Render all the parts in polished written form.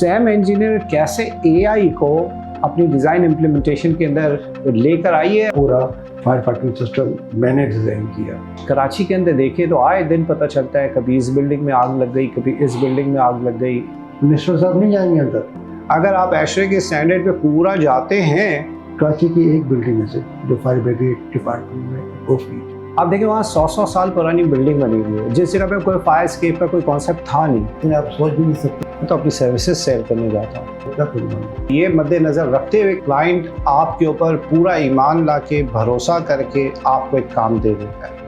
Sam engineer कैसे AI को अपनी डिज़ाइन इम्प्लीमेंटेशन के अंदर लेकर आई है। पूरा फायर फाइटिंग सिस्टम मैंने डिज़ाइन किया। कराची के अंदर देखें तो आए दिन पता चलता है कभी इस बिल्डिंग में आग लग गई, कभी इस बिल्डिंग में आग लग गई। मिनिस्टर साहब नहीं जाएंगे अंदर। अगर आप एशरे के स्टैंडर्ड पे पूरा जाते हैं, कराची की एक बिल्डिंग है सिर्फ जो फायर ब्रिगेड डिपार्टमेंट में वो की। आप देखें वहाँ 100 साल पुरानी बिल्डिंग बनी हुई है जिस जगह पे कोई फायर स्केप का कोई कॉन्सेप्ट था नहीं। लेकिन आप सोच भी नहीं सकते। मैं तो अपनी सर्विसेज शेयर करने जाता हूँ। क्या करूँगा? ये मद्देनजर रखते हुए क्लाइंट आपके ऊपर पूरा ईमान ला के भरोसा करके आपको एक काम दे देता है।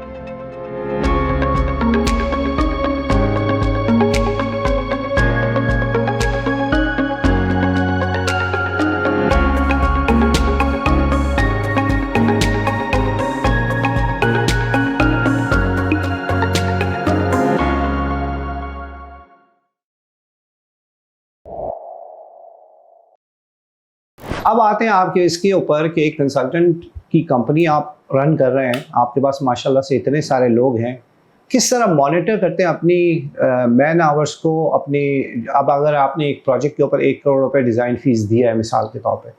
अब आते हैं आपके इसके ऊपर कि एक कंसल्टेंट की कंपनी आप रन कर रहे हैं, आपके पास माशाल्लाह से इतने सारे लोग हैं, किस तरह मॉनिटर करते हैं अपनी मैन आवर्स को अपनी। अब अगर आपने एक प्रोजेक्ट के ऊपर 1 करोड़ रुपए डिज़ाइन फीस दिया है मिसाल के तौर पे,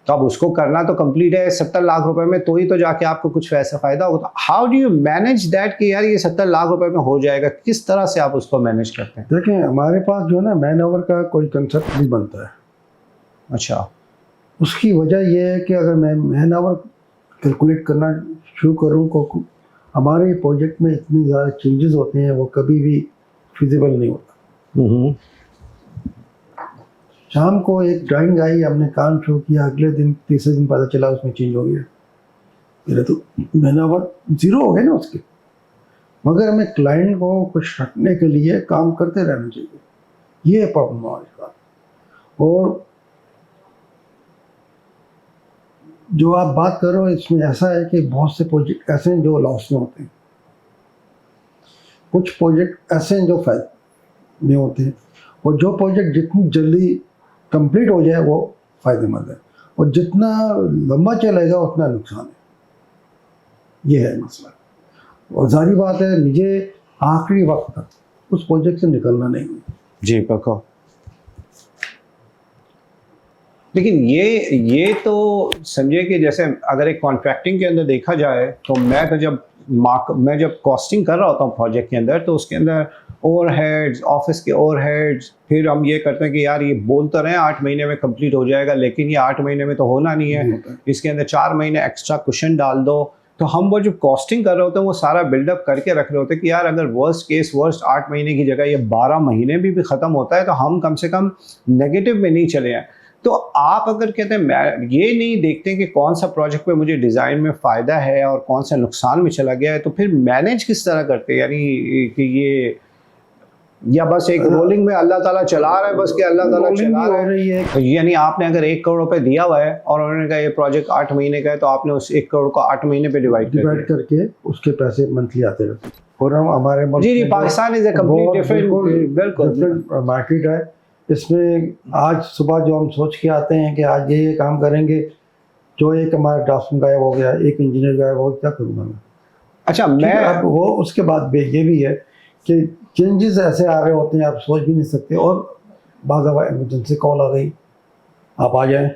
तो अब उसको करना तो कंप्लीट है 70 लाख रुपए में, तो ही तो जाके आपको कुछ वैसा फ़ायदा होगा। How do you manage that कि यार ये 70 लाख रुपए में हो जाएगा, किस तरह से आप उसको मैनेज करते हैं? देखिए हमारे पास जो है ना मैन आवर का कोई कंसेप्ट नहीं बनता है। अच्छा, उसकी वजह यह है कि अगर मैं मैन आवर कैलकुलेट करना शुरू करूँ तो हमारे प्रोजेक्ट में इतनी ज़्यादा चेंजेस होते हैं, वो कभी भी फिजिबल नहीं होता। शाम को एक ड्राइंग आई, हमने काम शुरू किया, अगले दिन तीसरे दिन पता चला उसमें चेंज हो गया। मेरा तो मैन आवर ज़ीरो हो गया ना उसके। मगर हमें क्लाइंट को कुछ रखने के लिए काम करते रहना चाहिए, ये प्रॉब्लम है हमारे साथ। और जो आप बात कर रहे हो इसमें ऐसा है कि बहुत से प्रोजेक्ट ऐसे हैं जो लॉस में होते हैं, कुछ प्रोजेक्ट ऐसे हैं जो फायदे में होते हैं, और जो प्रोजेक्ट जितनी जल्दी कंप्लीट हो जाए वो फ़ायदेमंद है, और जितना लंबा चलेगा उतना नुकसान है। ये है मसला। और जारी बात है मुझे आखिरी वक्त तक उस प्रोजेक्ट से निकलना नहीं है। जी पक्का। लेकिन ये तो समझिए कि जैसे अगर एक कॉन्ट्रैक्टिंग के अंदर देखा जाए तो मैं जब कॉस्टिंग कर रहा होता हूँ प्रोजेक्ट के अंदर, तो उसके अंदर ओवरहेड्स, ऑफिस के ओवरहेड्स, फिर हम ये करते हैं कि यार ये बोलते रहे 8 महीने में कंप्लीट हो जाएगा, लेकिन ये 8 महीने में तो होना नहीं है, इसके अंदर 4 महीने एक्स्ट्रा कुशन डाल दो। तो हम वो जो कॉस्टिंग कर रहे होते हैं वो सारा बिल्डअप करके रख रहे होते हैं कि यार अगर वर्स्ट 8 महीने की जगह ये 12 महीने भी ख़त्म होता है तो हम कम से कम नेगेटिव में नहीं चले हैं। तो आप अगर कहते हैं मैं ये नहीं देखते कि कौन सा प्रोजेक्ट पे मुझे डिज़ाइन में फ़ायदा है और कौन सा नुकसान में चला गया है, तो फिर मैनेज किस तरह करते हैं? यानी कि ये या बस एक रोलिंग में अल्लाह ताला चला रहा है, बस कि अल्लाह ताला चला रही है। यानी आपने अगर 1 करोड़ रुपए दिया हुआ है और उन्होंने कहा ये प्रोजेक्ट 8 महीने का है, तो आपने उस 1 करोड़ को 8 महीने पे डिवाइड करके उसके पैसे मंथली आते रहते हैं। और हम हमारे जी Pakistan is a complete different market है। इसमें आज सुबह जो हम सोच के आते हैं कि आज ये काम करेंगे, जो एक हमारा ड्राफ्टमैन गायब हो गया, एक इंजीनियर गायब हो गया, क्या करूँगा मैं? अच्छा, मैं वो उसके बाद ये भी है कि चेंजेस ऐसे आ रहे होते हैं आप सोच भी नहीं सकते, और बाद इमरजेंसी कॉल आ गई, आप आ जाएं,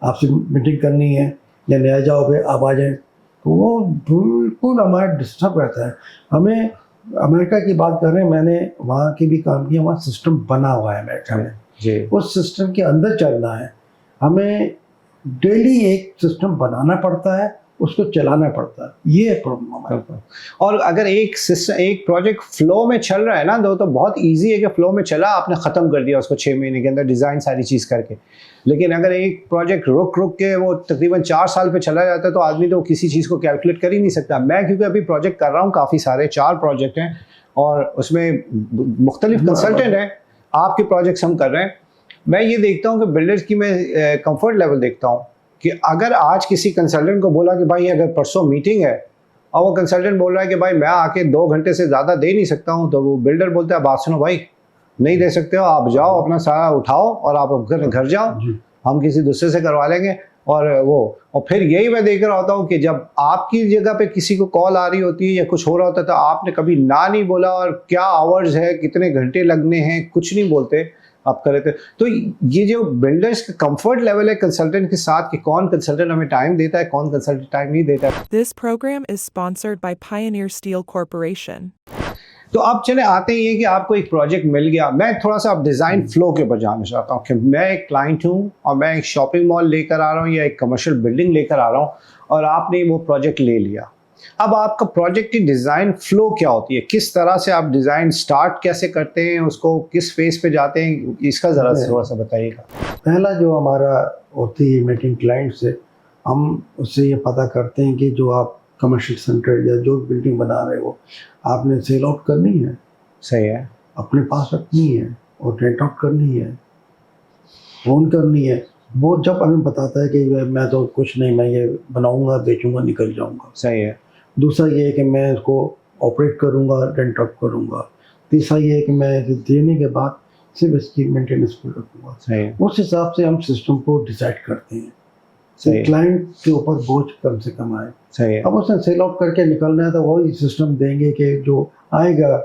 आपसे मीटिंग करनी है या नया जॉब है, आप आ जाएं, तो वो बिल्कुल हमारा डिस्टर्ब रहता है। हमें अमेरिका की बात कर रहे हैं, मैंने वहाँ की भी काम किया, वहाँ सिस्टम बना हुआ है अमेरिका में जी। उस सिस्टम के अंदर चलना है, हमें डेली एक सिस्टम बनाना पड़ता है, उसको चलाना पड़ता है, ये प्रॉब्लम हमारा। और अगर एक प्रोजेक्ट फ्लो में चल रहा है ना, तो बहुत इजी है कि फ्लो में चला, आपने ख़त्म कर दिया उसको 6 महीने के अंदर डिज़ाइन सारी चीज़ करके। लेकिन अगर एक प्रोजेक्ट रुक के वो तकरीबन 4 साल पे चला जाता है तो आदमी तो किसी चीज़ को कैलकुलेट कर ही नहीं सकता। मैं क्योंकि अभी प्रोजेक्ट कर रहा हूँ, काफ़ी सारे 4 प्रोजेक्ट हैं और उसमें मुख्तलिफ कंसल्टेंट हैं, आपके प्रोजेक्ट्स हम कर रहे हैं। मैं ये देखता हूँ कि बिल्डर्स की मैं कंफर्ट लेवल देखता हूँ कि अगर आज किसी कंसल्टेंट को बोला कि भाई अगर परसों मीटिंग है और वो कंसल्टेंट बोल रहा है कि भाई मैं आके 2 घंटे से ज़्यादा दे नहीं सकता हूँ, तो वो बिल्डर बोलता है बात सुनो भाई, नहीं दे सकते हो, आप जाओ अपना सारा उठाओ और आप घर जाओ, हम किसी दूसरे से करवा लेंगे। और फिर यही मैं देख रहा होता हूँ कि जब आपकी जगह पे किसी को कॉल आ रही होती है या कुछ हो रहा होता है तो आपने कभी ना नहीं बोला, और क्या आवर्स है, कितने घंटे लगने हैं, कुछ नहीं बोलते, आप कर रहे थे। तो ये जो बिल्डर्स का कंफर्ट लेवल है कंसल्टेंट के साथ कि कौन कंसल्टेंट हमें टाइम देता है, कौन कंसल्टेंट टाइम नहीं देता है। This program is sponsored by Pioneer Steel Corporation. तो अब चले आते ही है कि आपको एक प्रोजेक्ट मिल गया। मैं थोड़ा सा अब डिज़ाइन फ्लो के ऊपर जानना चाहता हूँ कि मैं एक क्लाइंट हूँ और मैं एक शॉपिंग मॉल लेकर आ रहा हूँ या एक कमर्शियल बिल्डिंग लेकर आ रहा हूँ और आपने वो प्रोजेक्ट ले लिया। अब आपका प्रोजेक्ट की डिज़ाइन फ्लो क्या होती है, किस तरह से आप डिज़ाइन स्टार्ट कैसे करते हैं, उसको किस फेज पे जाते हैं, इसका ज़रा थोड़ा सा बताइएगा। पहला जो हमारा होती है मीटिंग क्लाइंट से, हम उससे ये पता करते हैं कि जो आप कमर्शियल सेंटर या जो बिल्डिंग बना रहे हो आपने सेल आउट करनी है, सही है, अपने पास रखनी है और रेंट आउट करनी है, ओन करनी है। वो जब हमें बताता है कि मैं तो कुछ नहीं, मैं ये बनाऊंगा, बेचूंगा, निकल जाऊंगा। सही है। दूसरा ये है कि मैं इसको ऑपरेट करूंगा, रेंट आउट करूंगा। तीसरा ये है कि मैं इसे देने के बाद सिर्फ इसकी मेंटेनेंस पर रखूंगा। सही है। उस हिसाब से हम सिस्टम को डिसाइड करते हैं सही है। क्लाइंट के ऊपर बोझ कम से कम आए। सही है। अब उसने सेल आउट करके निकलना है तो वही सिस्टम देंगे कि जो आएगा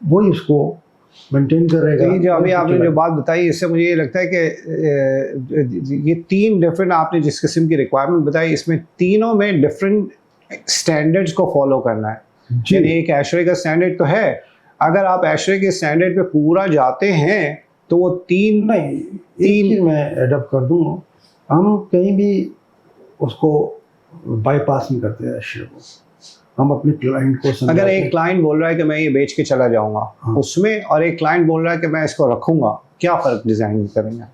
वही उसको मेंटेन करेगा। तो ये जो अभी आपने जो बात बताई, इससे मुझे ये लगता है कि ये तीन डिफरेंट आपने जिस किस्म की रिक्वायरमेंट बताई, इसमें तीनों में डिफरेंट स्टैंडर्ड्स को फॉलो करना है। यानी एक एशरे का स्टैंडर्ड तो है, अगर आप एशरे के स्टैंडर्ड पे पूरा जाते हैं तो वो तीन एक चीज़ मैं एडप्ट कर दूँ, हम कहीं भी उसको बाईपास नहीं करते हैं एशरे को। हम अपने क्लाइंट को समझाते अगर हैं। एक क्लाइंट बोल रहा है कि मैं ये बेच के चला जाऊंगा, हाँ। उसमें, और एक क्लाइंट बोल रहा है कि मैं इसको रखूंगा, क्या फ़र्क डिज़ाइन करेंगे?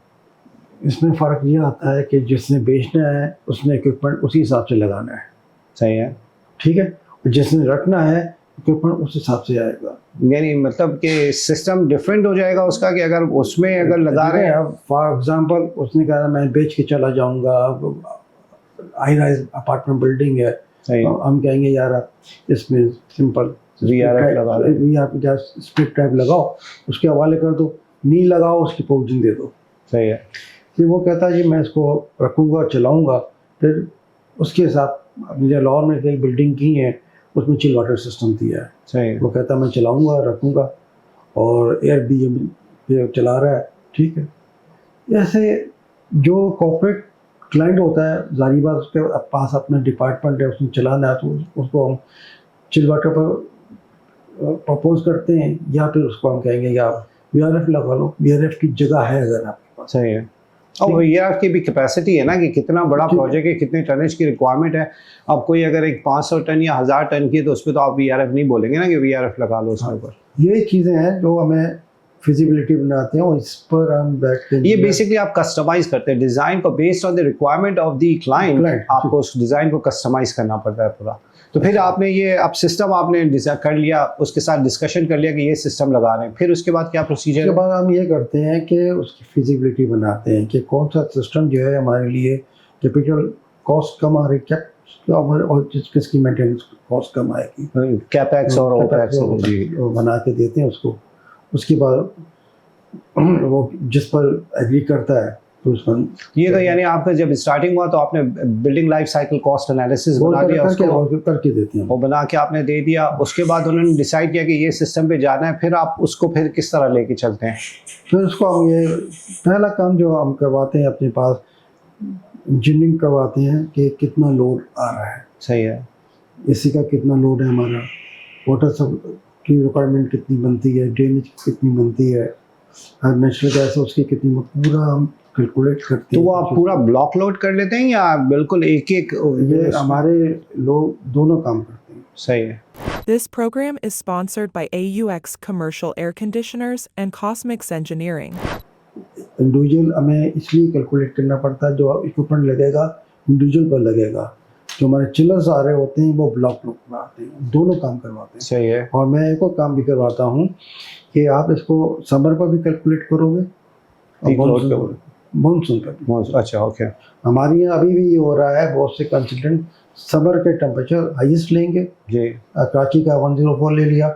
इसमें फ़र्क ये आता है कि जिसने बेचना है उसने इक्विपमेंट उसी हिसाब से लगाना है। सही है। ठीक है, जिसने रखना है इक्विपमेंट उस हिसाब से आएगा। यानी मतलब कि सिस्टम डिफरेंट हो जाएगा उसका, कि अगर उसमें अगर लगा रहे हैं। अब फॉर एग्जांपल उसने कहा मैं बेच के चला जाऊंगा, हाई राइज अपार्टमेंट बिल्डिंग है, सही है। हम कहेंगे यार आप इसमें सिंपल VRF लगा लो। VRF या स्प्लिट टाइप लगाओ, उसके हवाले कर दो, नी लगाओ, उसकी प्रोविजन दे दो। सही है। फिर वो कहता है जी मैं इसको रखूँगा, चलाऊँगा। फिर उसके हिसाब, अपनी लाहौर में कई बिल्डिंग की हैं उसमें चिल वाटर सिस्टम दिया है। सही है। वो कहता है मैं चलाऊँगा, रखूँगा और एयरबीएनबी पे चला रहा है। ठीक है, ऐसे जो कॉर्पोरेट क्लाइंट होता है, जारी बात उसके पास अपना डिपार्टमेंट है, उसमें चलाना है, तो उसको हम चिल वाटर पर प्रपोज करते हैं, या फिर उसको हम कहेंगे कि आप VRF लगा लो। VRF की जगह है अगर आपके पास। सही है। और भैया आपकी भी कैपेसिटी है ना कि कितना बड़ा प्रोजेक्ट है, कितने टनेज की रिक्वायरमेंट है। अब कोई अगर एक 500 टन या 1000 टन की है तो उस पर तो आप VRF नहीं बोलेंगे ना कि VRF लगा लो उसके ऊपर। ये चीज़ें हैं जो हमें फिजिबिलिटी बनाते हैं और इस पर हम बैठ के ये बेसिकली आप कस्टमाइज करते हैं डिज़ाइन को, based on the requirement of the client आपको उस डिज़ाइन को कस्टमाइज करना पड़ता है पूरा। तो फिर आपने ये अब सिस्टम आपने डिज़ाइन कर लिया, उसके साथ डिस्कशन कर लिया कि ये सिस्टम लगा रहे हैं, फिर उसके बाद क्या प्रोसीजर उसके है? बाद हम ये करते हैं कि उसकी फिजिबिलिटी बनाते हैं कि कौन सा सिस्टम जो है हमारे लिए कैपिटल कॉस्ट कम आ रही है, क्या और किसकी मेंटेनेंस कॉस्ट कम आएगी, कैपेक्स और ओपेक्स जी वो बना के देते हैं उसको। उसके बाद वो जिस पर एग्री करता है तो उसका ये तो यानी आपका जब स्टार्टिंग हुआ तो आपने building life cycle cost analysis बना दिया उसको, करके देते हैं वो बना के आपने दे दिया। उसके बाद उन्होंने डिसाइड किया कि ये सिस्टम पे जाना है, फिर आप उसको फिर किस तरह लेके चलते हैं? फिर उसको हम ये पहला काम जो हम करवाते हैं, अपने पास इंजीनियरिंग करवाते हैं कि कितना लोड आ रहा है। सही है। एसी का कितना लोड है हमारा, वाटर सब की रिक्वायरमेंट कितनी बनती है, ड्रेनेज कितनी बनती है, हर नेचुरल गैस है उसकी कितनी, पूरा हम कैलकुलेट करते तो हैं। वो आप पूरा ब्लॉक लोड कर लेते हैं या बिल्कुल एक एक? ये हमारे लोग दोनों काम करते हैं। सही है। This program is sponsored by AUX Commercial Air Conditioners and Cosmix Engineering. Individual हमें इसलिए कैलकुलेट करना पड़ता है, जो इक्विपमेंट लगेगा इंडिविजुअल पर लगेगा। जो हमारे चिलर्स आ रहे होते हैं वो ब्लॉक लोड करवाते हैं, दोनों काम करवाते हैं। सही है। और मैं एक और काम भी करवाता हूँ कि आप इसको समर पर भी कैलकुलेट करोगे और मानसून पर भी। अच्छा, ओके। हमारे यहाँ अभी भी ये हो रहा है, बहुत से कंसल्टेंट समर के टेम्परेचर हाईएस्ट लेंगे जी। कराची का 104 ले लिया,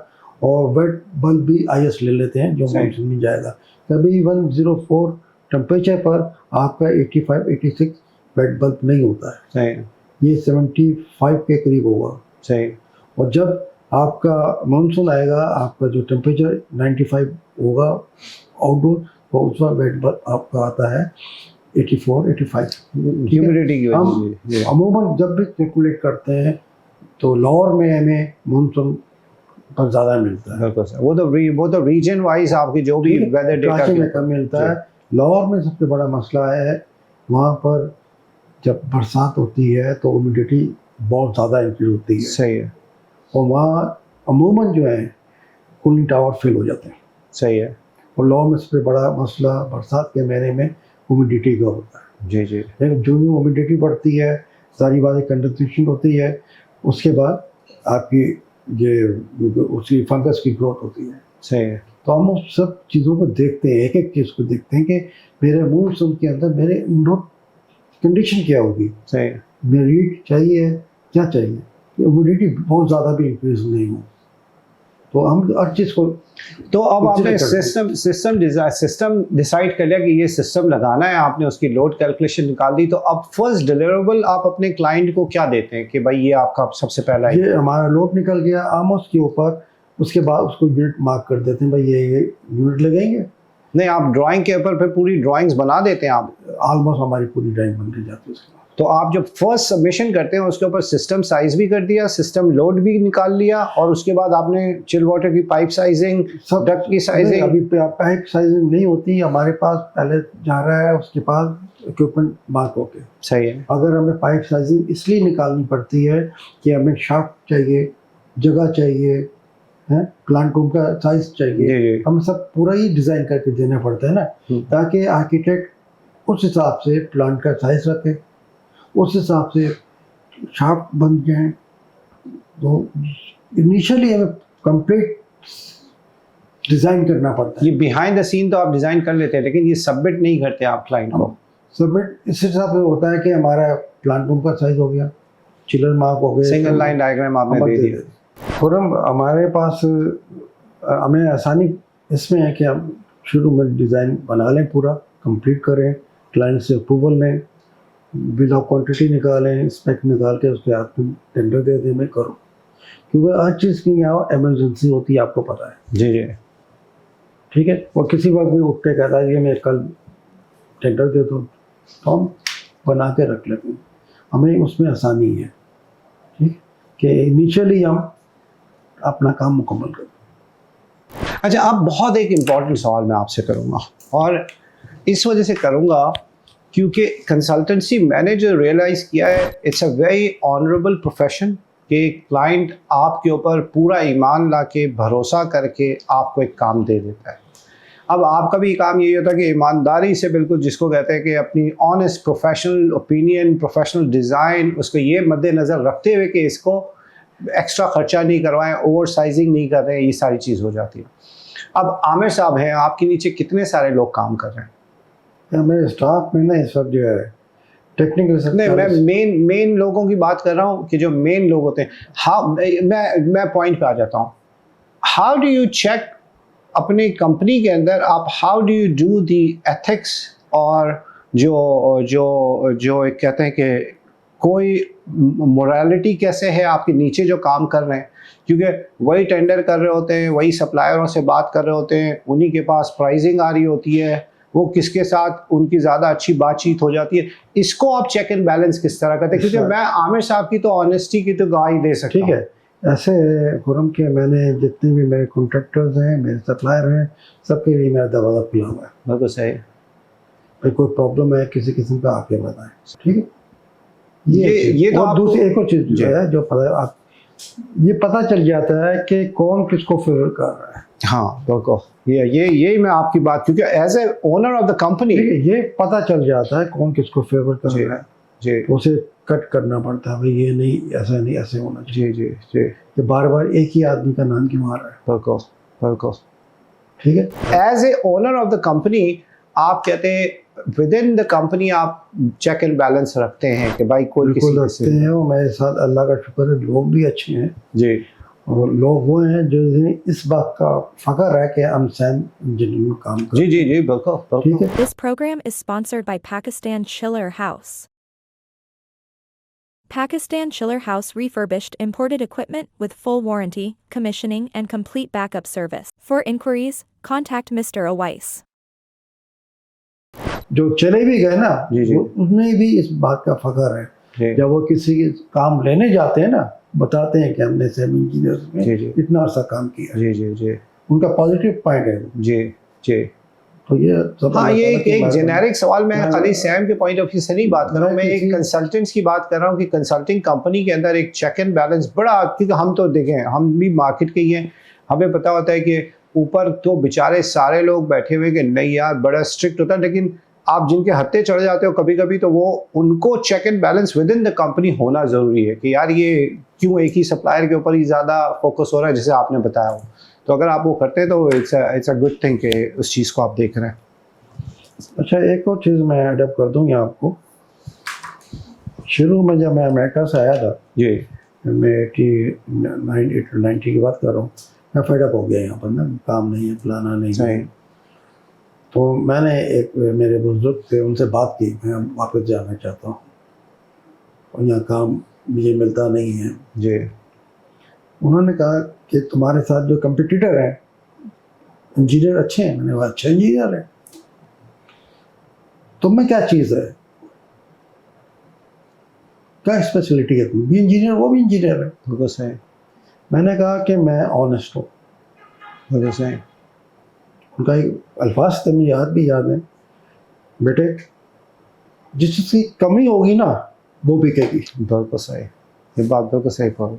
और वेट बल्ब भी हाईएस्ट ले लेते हैं जो मानसून में जाएगा। कभी 104 टेम्परेचर पर आपका 85-86 वेट बल्ब नहीं होता है। सही। ये 75 के करीब होगा। सही। और जब आपका मानसून आएगा, आपका जो टेम्परेचर 95 होगा आउटडोर, तो उसका वेट आपका आता है 84 85। ह्यूमिडिटी की हम वजह से अमूमन जब भी कैलकुलेट करते हैं तो लाहौर में हमें मानसून पर ज़्यादा मिलता है, बिल्कुल सर। वो तो रीजन वाइज आपकी जो भी वेदर डेटा कराची में कम मिलता है। लाहौर में सबसे बड़ा मसला है, वहाँ पर जब बरसात होती है तो ह्यूमिडिटी बहुत ज़्यादा इंक्रीज होती है, सही है, और वहाँ अमूमन जो है कूलिंग टावर फेल हो जाते हैं। सही है। और लाहौर में सबसे बड़ा मसला बरसात के महीने में ह्यूमिडिटी का होता है। जी जी, लेकिन जो भी ह्यूमिडिटी बढ़ती है, सारी बातें कंडेंसेशन होती है, उसके बाद आपकी ये उसकी फंगस की ग्रोथ होती है। सही है। तो हम उस सब चीज़ों को देखते हैं, एक एक चीज़ को देखते हैं कि मेरे मानसून के अंदर मेरे इंडोर कंडीशन क्या होगी, सही है। मेरी हीट चाहिए, क्या चाहिए, ह्यूमिडिटी बहुत ज़्यादा भी इंक्रीज नहीं हो। तो हम हर चीज़ को तो अब आपने consider करते हैं। सिस्टम डिसाइड कर लिया कि ये सिस्टम लगाना है, आपने उसकी लोड कैलकुलेशन निकाल दी, तो अब फर्स्ट डिलीवरेबल आप अपने क्लाइंट को क्या देते हैं कि भाई ये आपका सबसे पहला है? ये हमारा लोड निकल गया आमोस के ऊपर, उसके बाद उसको यूनिट मार्क कर देते हैं, भाई ये यूनिट लगेंगे। नहीं, आप ड्राइंग के ऊपर फिर पूरी ड्राइंग्स बना देते हैं आप? ऑलमोस्ट हमारी पूरी ड्राइंग बन के जाती है उसके बाद। तो आप जब फर्स्ट सबमिशन करते हैं उसके ऊपर सिस्टम साइज भी कर दिया, सिस्टम लोड भी निकाल लिया, और उसके बाद आपने चिल वाटर की पाइप साइजिंग, सब डक्ट की नहीं, साइजिंग? अभी पाइप साइजिंग नहीं होती हमारे पास, पहले जा रहा है उसके पास इक्विपमेंट मार्क होके। सही है। अगर हमें पाइप साइजिंग इसलिए निकालनी पड़ती है कि हमें शाफ्ट चाहिए, जगह चाहिए, है प्लांट रूम का साइज जी चाहिए, जी। हम सब पूरा ही डिज़ाइन करके देना पड़ता है ना, ताकि आर्किटेक्ट उस हिसाब से प्लांट का साइज रखे, उस हिसाब से शाफ्ट बन जाए। तो इनिशियली हमें कंप्लीट डिज़ाइन करना पड़ता है। ये बिहाइंड द सीन तो आप डिजाइन कर लेते हैं, लेकिन ये सबमिट नहीं करते आप क्लाइंट को? सबमिट इस हिसाब से होता है कि हमारा प्लांट रूम का साइज हो गया, चिलर मार्क हो गए, सिंगल लाइन डायग्राम आपने दे दिया। खुरम हमारे पास हमें आसानी इसमें है कि हम शुरू में डिज़ाइन बना लें, पूरा कंप्लीट करें, क्लाइंट से अप्रूवल लें, बिल ऑफ क्वांटिटी निकालें, स्पेक निकाल के उसके हाथ में टेंडर दे दें, मैं करूँ, क्योंकि हर चीज़ की यहाँ इमरजेंसी होती है, आपको पता है। जी जी। ठीक है, और किसी वक्त भी उठ के कहता है कि मैं कल टेंडर दे दो, तो हम बना के रख लेते हैं, हमें उसमें आसानी है। ठीक, कि इनिशियली हम अपना काम मुकम्मल करें। अच्छा, अब बहुत एक इम्पॉर्टेंट सवाल मैं आपसे करूँगा, और इस वजह से करूँगा क्योंकि कंसल्टेंसी मैंने जो रियलाइज़ किया है, it's a very honourable profession कि क्लाइंट आपके ऊपर पूरा ईमान ला के भरोसा करके आपको एक काम दे देता है। अब आपका भी काम यही होता है कि ईमानदारी से, बिल्कुल जिसको कहते हैं कि अपनी honest professional opinion, professional design, उसको ये मद्देनज़र रखते हुए कि इसको एक्स्ट्रा खर्चा नहीं करवाएं, ओवर साइजिंग नहीं कर रहे हैं, ये सारी चीज़ हो जाती है। अब आमिर साहब हैं, आपके नीचे कितने सारे लोग काम कर रहे हैं? मेरे स्टाफ में ना इस वक्त जो है टेक्निकल, नहीं, मैं मेन लोगों की बात कर रहा हूँ कि जो मेन लोग होते हैं। हाँ, मैं पॉइंट पे आ जाता हूँ। हाउ डू यू चेक अपनी कंपनी के अंदर, आप how do you do the ethics, और जो जो जो एक कहते हैं कि कोई मोरालिटी कैसे है आपके नीचे जो काम कर रहे हैं, क्योंकि वही टेंडर कर रहे होते हैं, वही सप्लायरों से बात कर रहे होते हैं, उन्हीं के पास प्राइसिंग आ रही होती है, वो किसके साथ उनकी ज़्यादा अच्छी बातचीत हो जाती है, इसको आप चेक एंड बैलेंस किस तरह करते हैं? क्योंकि मैं आमिर साहब की तो ऑनेस्टी की तो गवाही दे सकता हूँ। ठीक है, ऐसे खुरम के मैंने जितने भी मेरे कॉन्ट्रैक्टर्स हैं, मेरे सप्लायर हैं, सबके लिए मेरा दरवाज़ा खुला हुआ है। बिल्कुल सही। भाई कोई प्रॉब्लम है किसी किस्म का, आके बताएं। ठीक है, ये तो और आपको- दूसरी एक और चीज़ जो है, जो पता आप ये पता चल जाता है कि कौन किसको फेवर कर रहा है। हाँ बिल्कुल, यही मैं आपकी बात, क्योंकि as a owner of the company, ठीक है, ये पता चल जाता है कौन किसको फेवर कर जी रहा है, जी तो उसे कट करना पड़ता है, भाई ये नहीं, ऐसा नहीं, ऐसे होना चाहिए। जी जी जी, कि बार बार एक ही आदमी का नाम क्यों आ रहा है। बिल्कुल बिल्कुल। ठीक है, as a owner of the company, आप कहते हैं विद इन द कंपनी आप चेक एंड बैलेंस रखते हैं कि भाई कोई बिल्कुल किसी रखते हैं, और मेरे साथ अल्लाह का शुक्र है लोग भी अच्छे हैं, जी और लोग वो हैं जो जिन्हें इस बात का फ़ख्र है कि हम सैन इंजीनियरिंग में काम करते जी जी जी, बिल्कुल हैं। बिल्कुल। ठीक है, This program is sponsored by Pakistan Chiller House. Pakistan Chiller House refurbished imported equipment with full warranty, commissioning, and complete backup service. For inquiries, contact Mr. Awais. जो चले भी गए ना, जी, जी। उसमें भी इस बात का फख्र है। जी जब वो किसी के काम लेने जाते हैं ना, बताते हैं कि हमने सेम इंजीनियर्स जी, में जी। इतना अर्सा काम किया है। जी जी जी उनका पॉजिटिव पॉइंट है। जी जी। तो ये सब हाँ, अल्लाह ये ताला एक की एक मेहरबानी। जेनेरिक सवाल, मैं मैं- खाली सैम के पॉइंट ऑफ व्यू से नहीं बात कर रहा हूँ, मैं एक किसी- कंसल्टेंट्स की बात कर रहा हूँ कि कंसल्टिंग कंपनी के अंदर एक चेक एंड बैलेंस बड़ा, क्योंकि हम तो देखें, हम भी मार्केट के ही हैं, हमें पता होता है कि ऊपर तो बेचारे सारे लोग बैठे हुए कि नहीं यार बड़ा स्ट्रिक्ट होता है, लेकिन आप जिनके हत्थे चढ़ जाते हो कभी कभी, तो वो उनको check and balance within the company होना ज़रूरी है कि यार ये क्यों एक ही सप्लायर के ऊपर ही ज़्यादा फोकस हो रहा है, जैसे आपने बताया हो। तो अगर आप वो करते हैं तो इट्स अ गुड थिंग कि उस चीज़ को आप देख रहे हैं। अच्छा, एक और चीज़ मैं एडअप कर दूंगी आपको। शुरू में जब मैं अमेरिका से आया था, जी मैं 90 की बात कर रहा हूँ, मैं फेडअप हो गया यहाँ पर ना, काम नहीं है, फलाना नहीं सही। है। तो मैंने एक मेरे बुजुर्ग थे, उनसे बात की, मैं वापस जाना चाहता हूँ और यहाँ काम मुझे मिलता नहीं है। जी उन्होंने कहा कि तुम्हारे साथ जो कंपटीटर हैं इंजीनियर अच्छे हैं। मैंने कहा अच्छे इंजीनियर हैं, तुम में क्या चीज़ है, क्या स्पेशलिटी है, तुम भी इंजीनियर, वो भी इंजीनियर है। बिल्कुल सही, मैंने कहा कि मैं ऑनेस्ट हूँ। बिल्कुल सही। उनका एक अल्फाज थे, मुझे याद है, बेटे जिस चीज़ की कमी होगी ना वो बिकेगी। बिल्कुल सही, ये बात बिल्कुल सही कहो।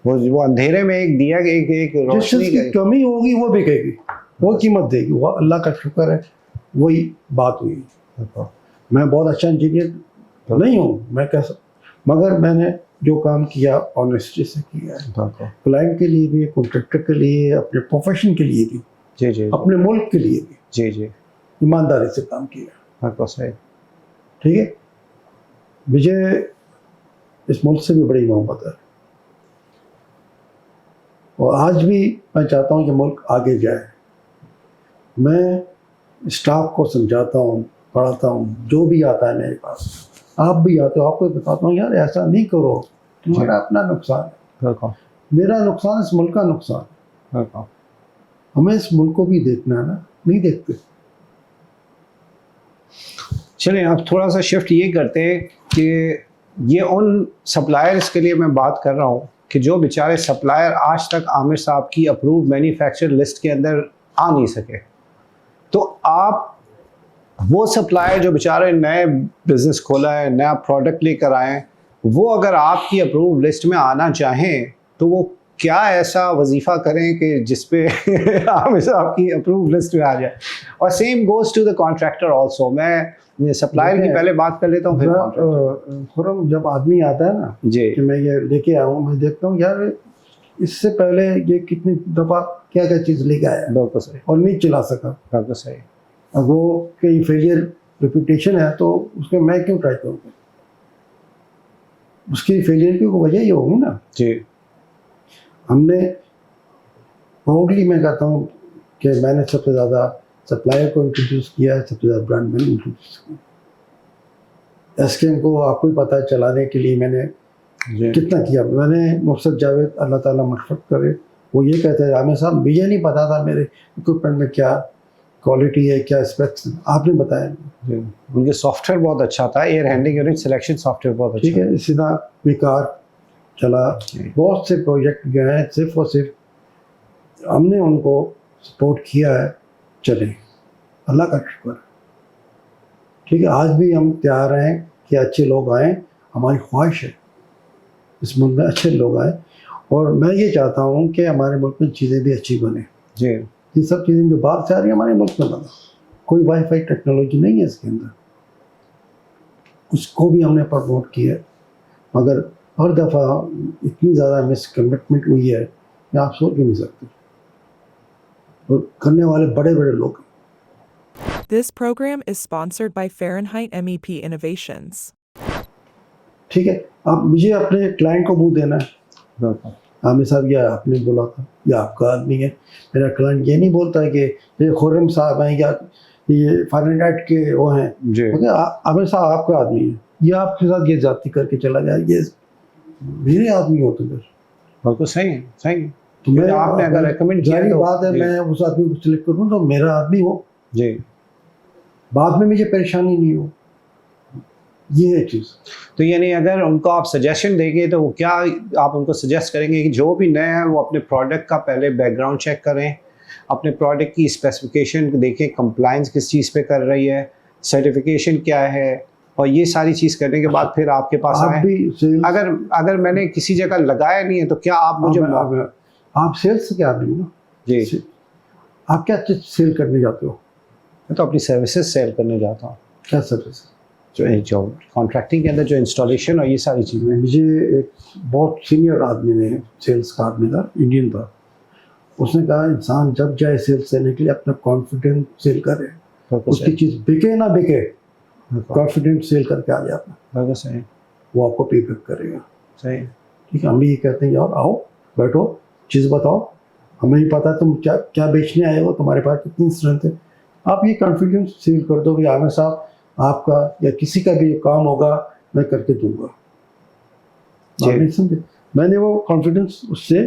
वो अंधेरे में एक दिया, एक एक जिस रोशनी चीज़ की का, कमी होगी वो बिकेगी, वो कीमत देगी। वो अल्लाह का शुक्र है, वही बात हुई। बिल्कुल मैं बहुत अच्छा इंजीनियर नहीं हूँ, मैं कैसा, मगर मैंने जो काम किया ऑनेस्टी से किया है, बिल्कुल। क्लाइंट के लिए भी, कॉन्ट्रैक्टर के लिए, अपने प्रोफेशन के लिए भी, जी जी अपने मुल्क के लिए भी जी जी, ईमानदारी से काम किया। बिल्कुल सही। ठीक है, मुझे इस मुल्क से भी बड़ी मोहब्बत है और आज भी मैं चाहता हूँ कि मुल्क आगे जाए। मैं स्टाफ को समझाता हूँ, पढ़ाता हूँ, जो भी आता है मेरे पास, आप भी आते हो, आपको बताता हूँ यार ऐसा नहीं करो, तुम्हारा अपना नुकसान है, बिल्कुल मेरा नुकसान, इस मुल्क का नुकसान। बिल्कुल। हमें इस मुल्क को भी देखना है ना, नहीं देखते। चलें अब थोड़ा सा शिफ्ट ये करते हैं कि ये उन सप्लायर्स के लिए मैं बात कर रहा हूँ कि जो बेचारे सप्लायर आज तक आमिर साहब की अप्रूव मैन्युफैक्चर लिस्ट के अंदर आ नहीं सके। तो आप वो सप्लायर जो बेचारे नए बिजनेस खोला है, नया प्रोडक्ट लेकर आए हैं, वो अगर आपकी अप्रूव लिस्ट में आना चाहें तो वो क्या ऐसा वजीफ़ा करें कि जिसपे आमिर साहब की अप्रूव लिस्ट में आ जाए। और same goes to the contractor also. मैं सप्लायर की पहले बात कर लेता हूँ, फिर contractor। खुरम, जब आदमी आता है ना जी कि मैं ये लेके आया हूँ, मैं देखता हूँ यार इससे पहले ये कितनी दफ़ा क्या क्या चीज़ लेके आया है बिल्कुल सही, और नहीं चला सका। बिल्कुल सही। अब वो कहीं फेलियर रेपुटेशन है तो उसमें मैं क्यों ट्राई करूँगा? उसकी फेलियर की वजह ये होगी ना। जी हमने प्राउडली मैं कहता हूँ कि मैंने सबसे ज़्यादा सप्लायर को इंट्रोड्यूस किया है, सबसे ज़्यादा ब्रांड मैंने इंट्रोड्यूस किया। एसकेएम को आपको ही पता है चलाने के लिए मैंने जी कितना किया। मैंने मुर्शद जावेद, अल्लाह ताला मग़फ़िरत करे, वो ये कहते हैं आमिर साहब मुझे नहीं पता था मेरे इक्विपमेंट में क्या क्वालिटी है, क्या स्पेक्स, आपने बताया। जी, उनके सॉफ्टवेयर बहुत अच्छा था, air handling unit selection software बहुत अच्छा। ठीक है, इसी तरह बेकार चला, बहुत से प्रोजेक्ट गए हैं, सिर्फ और सिर्फ हमने उनको सपोर्ट किया है, चले, अल्लाह का शुक्र है। ठीक है, आज भी हम तैयार हैं कि अच्छे लोग आएँ, हमारी ख्वाहिश है इस मुल्क में अच्छे लोग आए और मैं ये चाहता हूँ कि हमारे मुल्क में चीज़ें भी अच्छी बने। जी ये सब चीज़ें जो बाहर से आ रही है हमारे मुल्क में बना, कोई वाईफाई टेक्नोलॉजी नहीं है इसके अंदर, उसको भी हमने प्रमोट किया, मगर हर दफ़ा इतनी ज़्यादा मिसकमिटमेंट हुई है कि आप सोच भी नहीं सकते, और करने वाले बड़े बड़े लोग। This program is sponsored by Fahrenheit MEP Innovations. ठीक है, आप मुझे अपने क्लाइंट को मुँह देना है, बिल्कुल आमिर साहब या आपने बोला था या आपका आदमी है। मेरा क्लाइंट ये नहीं बोलता है कि ये खुर्रम साहब हैं या ये फारेनहाइट के वो हैं। जी आमिर साहब आपका आदमी है, ये आपके साथ ये जाती करके चला जाए, ये मेरे आदमी हो तो फिर बिल्कुल सही है, सही है। तो मैं आपने अगर रेकमेंड किया जाहिर तो बात है जी। मैं उस आदमी को सिलेक्ट करूँ तो मेरा आदमी हो। जी बाद में मुझे परेशानी नहीं हो, ये है चीज़। तो यानी अगर उनको आप सजेशन देंगे तो वो क्या आप उनको सजेस्ट करेंगे कि जो भी नया है वो अपने प्रोडक्ट का पहले बैकग्राउंड चेक करें, अपने प्रोडक्ट की स्पेसिफिकेशन देखें, कंप्लायंस किस चीज़ पे कर रही है, सर्टिफिकेशन क्या है, और ये सारी चीज़ करने के बाद फिर आपके पास आप आए। भी सेल्स, अगर मैंने किसी जगह लगाया नहीं है तो क्या आप मुझे आप सेल्स से क्या आदमी ना जी, आप क्या चीज़ सेल करने जाते हो? मैं तो अपनी सर्विसेज सेल करने जाता हूँ, क्या सर्विस? जो कॉन्ट्रैक्टिंग के अंदर जो इंस्टॉलेशन और ये सारी चीज़ें। मुझे एक बहुत सीनियर आदमी ने, सेल्स का आदमी था, इंडियन था, उसने कहा इंसान जब जाए सेल्स करने के लिए अपना कॉन्फिडेंस सेल करे, उसकी चीज़ बिके ना बिके, कॉन्फिडेंस सेल करके आ जाता, बिल्कुल सही, वो आपको पे बैक करेगा। सही, ठीक है, हम भी ये कहते हैं यार आओ बैठो, चीज़ बताओ, हमें ही पता है तुम क्या क्या बेचने आए हो, तुम्हारे पास कितनी स्ट्रेंथ है, आप ये कॉन्फिडेंस सेल कर दो कि आमिर साहब आपका या किसी का भी काम होगा मैं करके दूंगा। आपने समझे? मैंने वो कॉन्फिडेंस उससे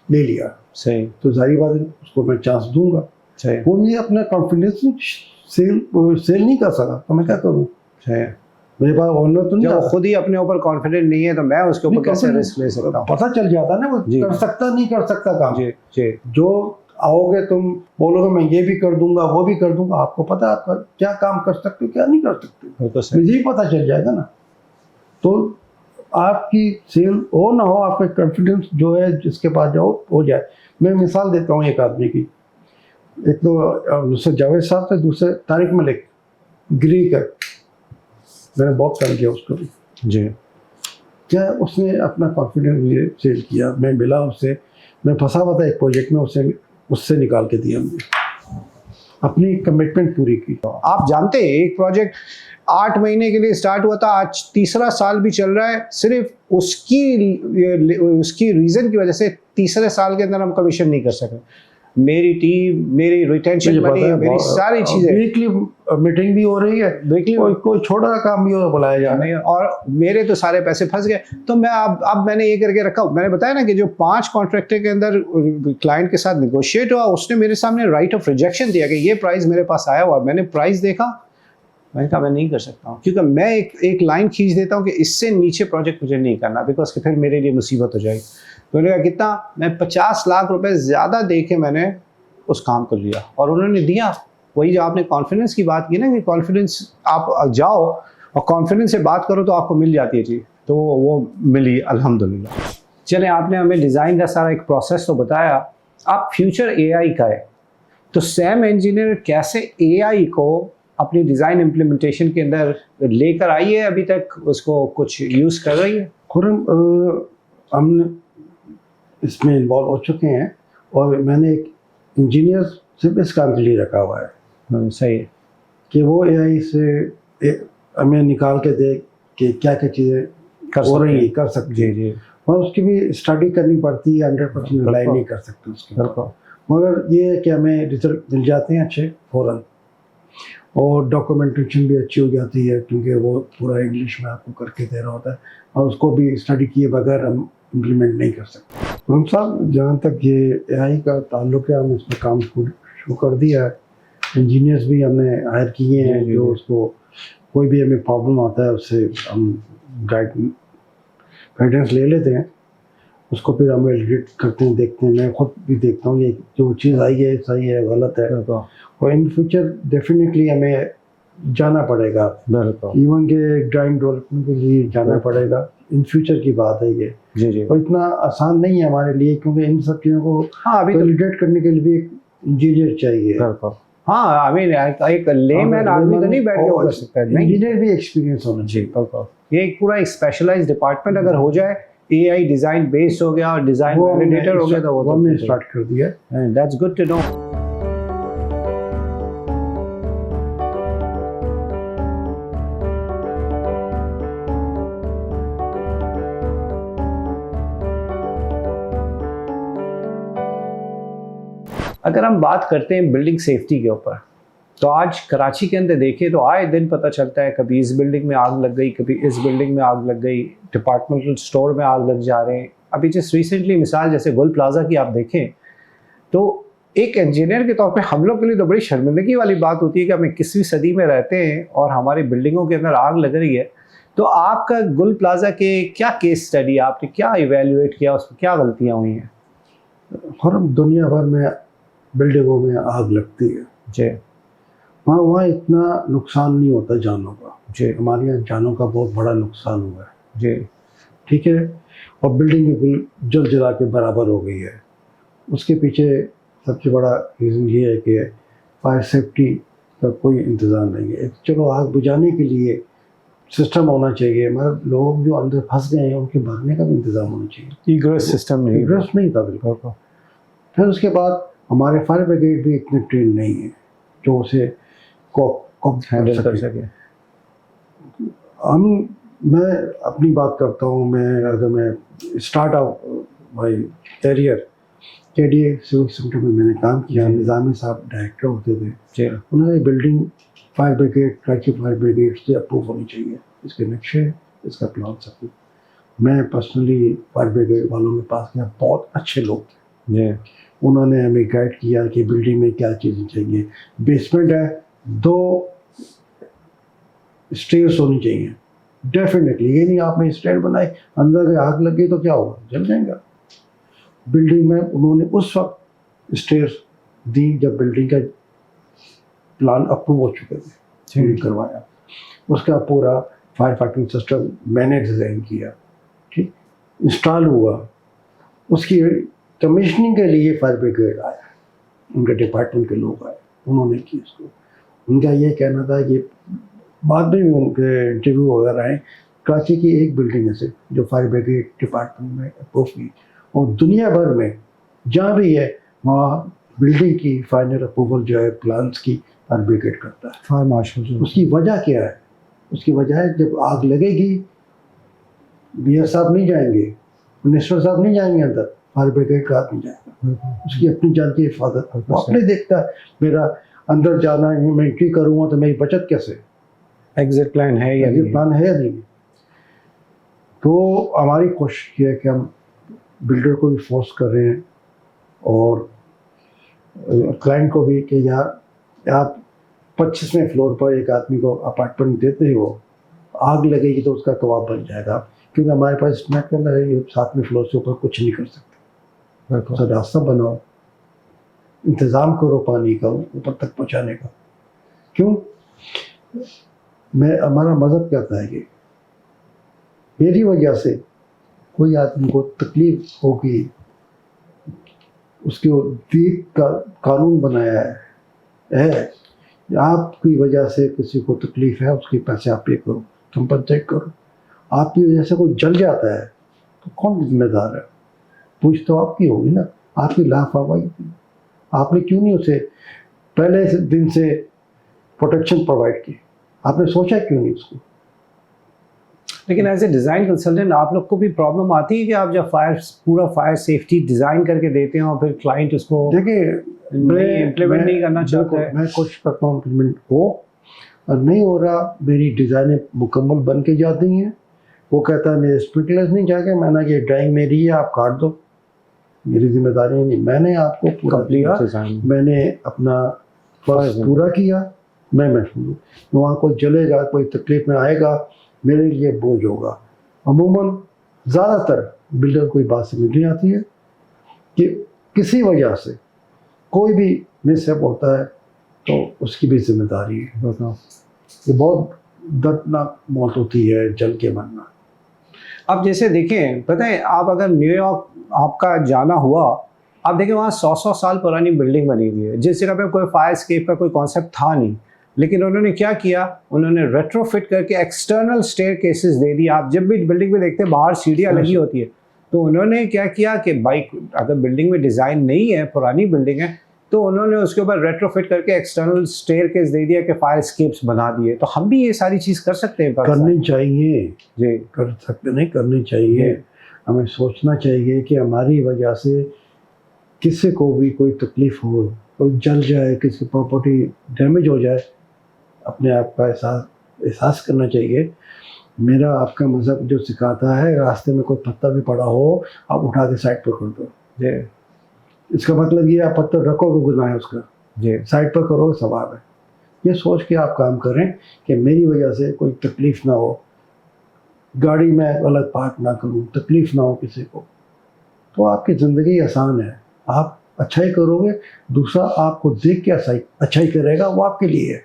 ले लिया, सही, तो जाहिर बात है उसको मैं चांस दूंगा। सही, वो मुझे अपना कॉन्फिडेंस सेल नहीं कर सका, तो मैं क्या करूँ? सही। मेरे पास ऑनर तो नहीं जब वो आता। खुद ही अपने ऊपर कॉन्फिडेंट नहीं है तो मैं उसके ऊपर कैसे रिस्क ले सकता हूँ? पता चल जाता ना वो जी। कर सकता नहीं कर सकता काम। जी, जी, जो आओगे तुम बोलोगे मैं ये भी कर दूंगा वो भी कर दूंगा, आपको पता है आप क्या काम कर सकते हो क्या नहीं कर सकते, बिल्कुल सही, मुझे ही पता चल जाएगा ना। तो आपकी सेल हो ना हो, आपका कॉन्फिडेंस जो है जिसके पास जाओ हो जाए। मैं मिसाल देता हूँ एक आदमी की, एक तो दूसरे जावेद साहब थे, दूसरे तारिक मलिक ग्रीक है, मैंने बहुत काम किया उसको भी। जी, क्या उसने अपना कॉन्फिडेंस सेल किया, मैं मिला उससे, मैं फंसा हुआ था एक प्रोजेक्ट में, उससे निकाल के दिया, हमने अपनी कमिटमेंट पूरी की। आप जानते हैं एक प्रोजेक्ट 8 महीने के लिए स्टार्ट हुआ था, आज तीसरा साल भी चल रहा है, सिर्फ उसकी रीजन की वजह से तीसरे साल के अंदर हम कमीशन नहीं कर सके। मेरी टीम, मेरी रिटेंशन मनी, मेरी सारी चीजें, वीकली मीटिंग भी हो रही है, वीकली कोई छोटा सा काम भी हो बुलाया जा रहा है, और मेरे तो सारे पैसे फंस गए। तो मैं अब मैंने ये करके रखा, मैंने बताया ना कि जो 5 कॉन्ट्रैक्टर के अंदर क्लाइंट के साथ निगोशिएट हुआ, उसने मेरे सामने राइट ऑफ रिजेक्शन दिया कि ये प्राइस मेरे पास आया हुआ। मैंने प्राइस देखा, मैंने कहा मैं नहीं कर सकता हूँ, क्योंकि मैं एक लाइन खींच देता हूँ कि इससे नीचे प्रोजेक्ट मुझे नहीं करना, बिकॉज कि फिर मेरे लिए मुसीबत हो जाएगी। तो उन्होंने कहा कितना, मैं 50 लाख रुपए ज़्यादा दे के मैंने उस काम को लिया, और उन्होंने दिया। वही जो आपने कॉन्फिडेंस की बात की ना, कि कॉन्फिडेंस आप जाओ और कॉन्फिडेंस से बात करो तो आपको मिल जाती है चीज़, तो वो मिली अल्हम्दुलिल्लाह। चले, आपने हमें डिज़ाइन का सारा एक प्रोसेस तो बताया, आप फ्यूचर एआई का है, तो सैम इंजीनियर कैसे एआई को अपनी डिज़ाइन इम्प्लीमेंटेशन के अंदर लेकर आई है? अभी तक उसको कुछ यूज़ कर रही है? खुरम हम इसमें इन्वॉल्व हो चुके हैं, और मैंने एक इंजीनियर सिर्फ इस काम के लिए रखा हुआ है, सही है, कि वो एआई से हमें निकाल के दे कि क्या क्या चीज़ें हो रही हैं, कर सकते जी हैं, जी, और उसकी भी स्टडी करनी पड़ती है, 100% रिलाई नहीं कर सकते उसके ऊपर। बिल्कुल, मगर ये है कि हमें रिजल्ट मिल जाते हैं अच्छे फ़ौरन, और डॉक्यूमेंटेशन भी अच्छी हो जाती है, क्योंकि वो पूरा इंग्लिश में आपको करके दे रहा होता है, और उसको भी स्टडी किए बगैर हम इम्प्लीमेंट नहीं कर सकते। हम साहब जहाँ तक ये एआई का ताल्लुक है, हम उसमें काम शुरू कर दिया है, इंजीनियर्स भी हमने हायर किए हैं, जी, जी, जो जी। उसको कोई भी हमें प्रॉब्लम आता है उससे हम गाइडेंस ले लेते हैं, उसको फिर हम एडिट करते हैं, देखते हैं, मैं खुद भी देखता हूँ ये जो चीज़ आई है सही है गलत है, बिल्कुल, और इन फ्यूचर डेफिनेटली हमें जाना पड़ेगा, बिल्कुल, इवन के ड्राइंग डेवलपमेंट के लिए जाना पड़ेगा, इन फ्यूचर की बात है ये, जी जी, और इतना आसान नहीं है हमारे लिए, क्योंकि इन सब चीज़ों को हाँ अभी तो वैलिडेट करने के लिए भी एक इंजीनियर चाहिए। बिल्कुल, हाँ आई मीन एक लेमैन आदमी तो नहीं बैठ के वो कर सकता है, नहीं, इंजीनियर भी एक्सपीरियंस होना जी चाहिए। बिल्कुल, ये एक पूरा एक स्पेशलाइज्ड डिपार्टमेंट अगर हो जाए, एआई डिज़ाइन बेस्ड हो गया और डिज़ाइन वो वैलिडेटर हो गया, तो वो हमने स्टार्ट कर दिया है। That's good to know. अगर हम बात करते हैं बिल्डिंग सेफ्टी के ऊपर, तो आज कराची के अंदर देखें तो आए दिन पता चलता है, कभी इस बिल्डिंग में आग लग गई, कभी इस बिल्डिंग में आग लग गई, डिपार्टमेंटल स्टोर में आग लग जा रहे हैं। अभी जस्ट रिसेंटली मिसाल जैसे गुल प्लाजा की आप देखें तो एक इंजीनियर के तौर पे हम लोग के लिए तो बड़ी शर्मिंदगी वाली बात होती है कि हम 21वीं सदी में रहते हैं और हमारी बिल्डिंगों के अंदर आग लग रही है। तो आपका गुल प्लाजा के क्या केस स्टडी, आपने क्या इवेल्युएट किया, उसमें क्या गलतियां हुई हैं? हर दुनिया भर में बिल्डिंगों में आग लगती है, जी वहाँ वहाँ इतना नुकसान नहीं होता जानों का। जी हमारे यहाँ जानों का बहुत बड़ा नुकसान हुआ है, जी ठीक है। और बिल्डिंग भी जल जला के बराबर हो गई है। उसके पीछे सबसे बड़ा रीज़न ये है कि फायर सेफ्टी का कोई इंतज़ाम नहीं है। चलो आग बुझाने के लिए सिस्टम होना चाहिए, मगर लोग जो अंदर फंस गए हैं उनके भागने का भी इंतज़ाम होना चाहिए। इग्रेस सिस्टम नहीं इंटरेस्ट नहीं था बिल्कुल। फिर उसके बाद हमारे फायर ब्रिगेड भी इतने ट्रेन नहीं है जो उसे कॉप हैंडल कर सके। सके। मैं अपनी बात करता हूँ। मैं start out my career KDA civil centre में मैंने काम किया। निज़ामी साहब डायरेक्टर होते थे जी उन्होंने building fire brigade, Karachi fire brigade से अप्रूव होनी चाहिए, इसके नक्शे, इसका प्लान सब कुछ। मैं पर्सनली फायर ब्रिगेड वालों के पास गया, बहुत अच्छे लोग थे जी उन्होंने हमें गाइड किया कि बिल्डिंग में क्या चीज़ें चाहिए। बेसमेंट है, 2 स्टेयर्स होनी चाहिए डेफिनेटली। ये नहीं आपने स्टेयर बनाई, अंदर के आग लग गई तो क्या होगा, जल जाएगा। बिल्डिंग में उन्होंने उस वक्त स्टेयर्स दी जब बिल्डिंग का प्लान अप्रूव हो चुके थे, उन्होंने करवाया। उसका पूरा फायर फाइटिंग सिस्टम मैंने डिज़ाइन किया, ठीक, इंस्टॉल हुआ। उसकी कमीशनिंग के लिए फायर ब्रिगेड आया, उनके डिपार्टमेंट के लोग आए, उन्होंने की उसको। उनका ये कहना था कि बाद में भी उनके इंटरव्यू वगैरह आए, कराची की एक बिल्डिंग है सिर्फ जो फायर ब्रिगेड डिपार्टमेंट में अप्रूव की, और दुनिया भर में जहाँ भी है वहाँ बिल्डिंग की फाइनल अप्रूवल जो है प्लान्स की फायर ब्रिगेड करता है। Fire marshal. उसकी वजह क्या है? उसकी वजह है जब आग लगेगी मेयर साहब नहीं जाएंगे, मिनिस्टर साहब नहीं जाएंगे अंदर, फायर ब्रिगेड का आदमी जाएगा। उसकी अपनी जान की हिफाजत वो अपने देखता है। मेरा अंदर जाना है, मैं एंट्री करूँगा तो मेरी बचत कैसे, एग्जिट प्लान है या एग्जिट नहीं? प्लान है या नहीं। तो हमारी कोशिश ये है कि हम बिल्डर को भी फोर्स कर रहे हैं और क्लाइंट को भी कि यार आप 25वें फ्लोर पर एक आदमी को अपार्टमेंट देते ही वो आग लगेगी तो उसका कबाब बन जाएगा, क्योंकि हमारे पास इतना कर है ये 7वें फ्लोर से ऊपर कुछ नहीं कर सकते। तो रास्ता बनाओ, इंतज़ाम करो पानी का ऊपर तक पहुँचाने का। क्यों? हमारा मज़हब कहता है कि मेरी वजह से कोई आदमी को तकलीफ होगी, उसके दीन का कानून बनाया है आपकी वजह से किसी को तकलीफ है, उसके पैसे आप पे करो, कंपनसेट करो। आपकी वजह से कोई जल जाता है तो कौन जिम्मेदार है? पूछ तो आपकी होगी ना, आपकी लापरवाही थी। आपने क्यों नहीं उसे पहले से दिन से प्रोटेक्शन प्रोवाइड की? आपने सोचा क्यों नहीं उसको? लेकिन एज ए डिज़ाइन कंसल्टेंट आप लोग को भी प्रॉब्लम आती है कि आप जब पूरा फायर सेफ्टी डिज़ाइन करके देते हैं और फिर क्लाइंट उसको देखिए इम्प्लीमेंट नहीं करना चाहता है? मैं कोशिश करता हूँ इम्प्लीमेंट हो, और नहीं हो रहा, मेरी डिज़ाइनें मुकम्मल बन के जाती हैं। वो कहता है मेरे स्प्रिंकलर्स नहीं जाके, मैंने ये ड्राइंग मेरी है, आप काट दो, मेरी जिम्मेदारी नहीं। मैंने आपको पूरा दिया, मैंने अपना फर्ज पूरा किया, मैं महफूज हूँ। वहाँ कोई जलेगा, कोई तकलीफ में आएगा, मेरे लिए बोझ होगा। अमूमन ज़्यादातर बिल्डर को बात समझ नहीं आती है कि किसी वजह से कोई भी मिसहैप होता है तो उसकी भी जिम्मेदारी है। ये बहुत दर्दनाक मौत होती है, जल के मरना। अब जैसे देखें, पता है आप अगर न्यूयॉर्क आपका जाना हुआ, आप देखें वहाँ 100 साल पुरानी बिल्डिंग बनी हुई है, जिस जगह पे कोई फायर एस्केप का कोई कॉन्सेप्ट था नहीं, लेकिन उन्होंने क्या किया, उन्होंने रेट्रोफिट करके एक्सटर्नल स्टेयर केसेस दे दिए। आप जब भी बिल्डिंग में देखते हैं बाहर सीढ़ियाँ लगी होती है, तो उन्होंने क्या किया कि बाइक अगर बिल्डिंग में डिज़ाइन नहीं है, पुरानी बिल्डिंग है, तो उन्होंने उसके ऊपर रेट्रोफिट करके एक्सटर्नल स्टेयर केस दे दिया कि फायर एस्केप्स बना दिए। तो हम भी ये सारी चीज़ कर सकते हैं? करनी चाहिए जी, कर सकते नहीं, करनी चाहिए। हमें सोचना चाहिए कि हमारी वजह से किसी को भी कोई तकलीफ हो, कोई जल जाए, किसी प्रॉपर्टी डैमेज हो जाए, अपने आप का एहसास करना चाहिए। मेरा आपका मज़हब जो सिखाता है, रास्ते में कोई पत्ता भी पड़ा हो आप उठा के साइड पर कर दो। इसका मतलब ये आप पत्थर रखोगे गुनाह है उसका, जी साइड पर करोगे सवाब है। ये सोच के आप काम करें कि मेरी वजह से कोई तकलीफ़ ना हो, गाड़ी में अलग पार्क ना करूं, तकलीफ़ ना हो किसी को, तो आपकी ज़िंदगी आसान है। आप अच्छाई करोगे, दूसरा आपको देख के अच्छाई करेगा, वो आपके लिए है।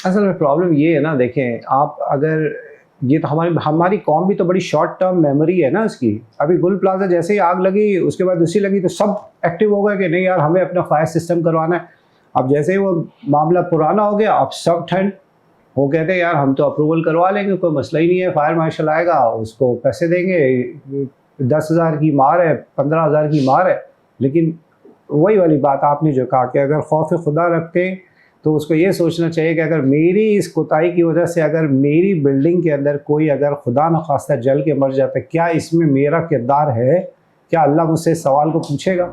असल में प्रॉब्लम ये है ना, देखें आप, अगर ये तो हमारी हमारी कौम भी तो बड़ी शॉर्ट टर्म मेमोरी है ना इसकी। अभी गुल प्लाजा जैसे ही आग लगी, उसके बाद दूसरी लगी, तो सब एक्टिव हो गए कि नहीं यार हमें अपना फायर सिस्टम करवाना है। अब जैसे ही वो मामला पुराना हो गया, अब सब ठंड, वो कहते हैं यार हम तो अप्रूवल करवा लेंगे, कोई मसला ही नहीं है, फायर मार्शल आएगा, उसको पैसे देंगे, 10,000 की मार है, 15,000 की मार है। लेकिन वही वाली बात आपने जो कहा कि अगर खौफ खुदा रखते हैं तो उसको ये सोचना चाहिए कि अगर मेरी इस कोताही की वजह से अगर मेरी बिल्डिंग के अंदर कोई अगर खुदा न खास्ता जल के मर जाता है, क्या इसमें मेरा किरदार है? क्या अल्लाह मुझसे इस सवाल को पूछेगा?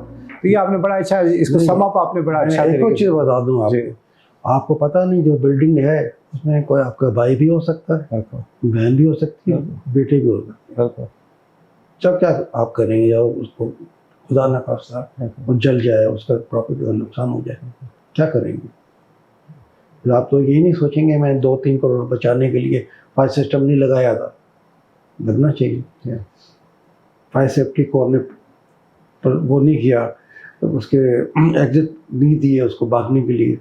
तो ये आपने बड़ा अच्छा इसको नहीं, सम अप आपने बड़ा अच्छा एक और तरीके चीज़ से- बता दूं जी। आपको, आपको पता नहीं जो बिल्डिंग है उसमें कोई आपका भाई भी हो सकता है, बिल्कुल, बहन भी हो सकती है, बेटे भी हो सकते हैं। बिल्कुल, जब क्या आप करेंगे जब उसको खुदा न खास्ता वो जल जाए, उसका प्रॉपर्टी का नुकसान हो जाए, क्या करेंगे? फिर आप तो यही नहीं सोचेंगे मैं 2-3 करोड़ बचाने के लिए फायर सिस्टम नहीं लगाया था। लगना चाहिए। फायर सेफ्टी को हमने पर वो नहीं किया, तो उसके एग्जिट नहीं दिए उसको भागने के लिए।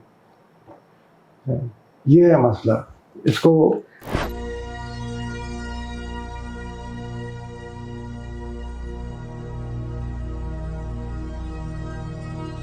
ये है मसला। इसको